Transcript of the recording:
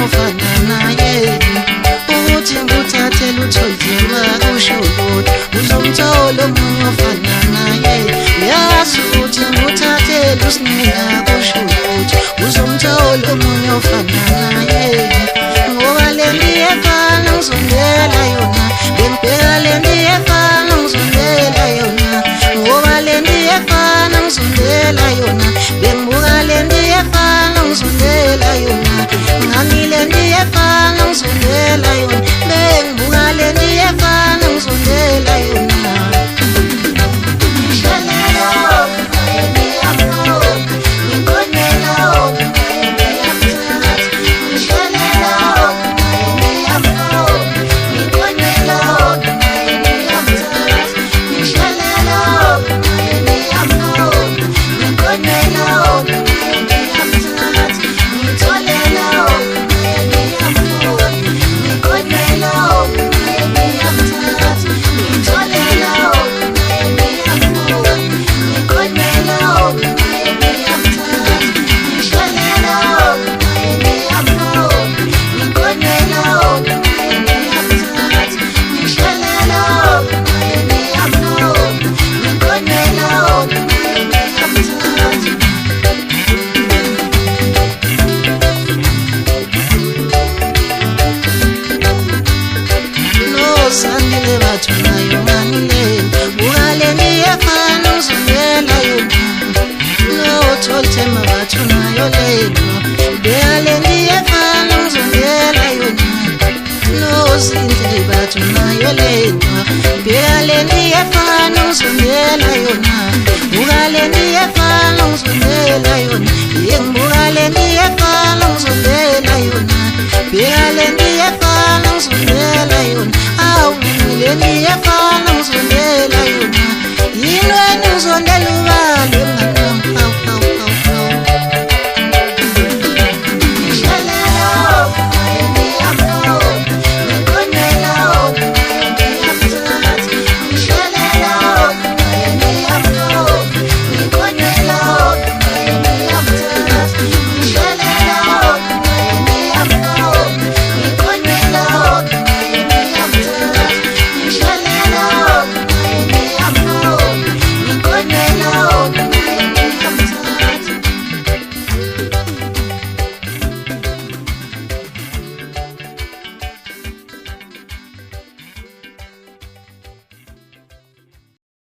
ofana naye ukuthi nguthathe lutho nzima kusho ukuthi uzomthola omunye ofana naye uyazi ukuthi nguthathe lusinika kusho ukuthi uzomthola omunye ofana naye ngoba le ndiyefana ngizondela yona bengibheka le ndiyefana ngizondela yona ngoba le ndiyefana ngizondela yona bengibuka le ndiyefana ngizondela yona ngani le ndiyefana ngizondela yona bengibuka le ndiyefana ngizondela yona sandile batho nayo manile buhale ndiyefana ngizondela yona no tholthema batho nayo lelo buhale ndiyefana ngizondela yona no zindile batho nayo lelo buhale ndiyefana ngizondela yona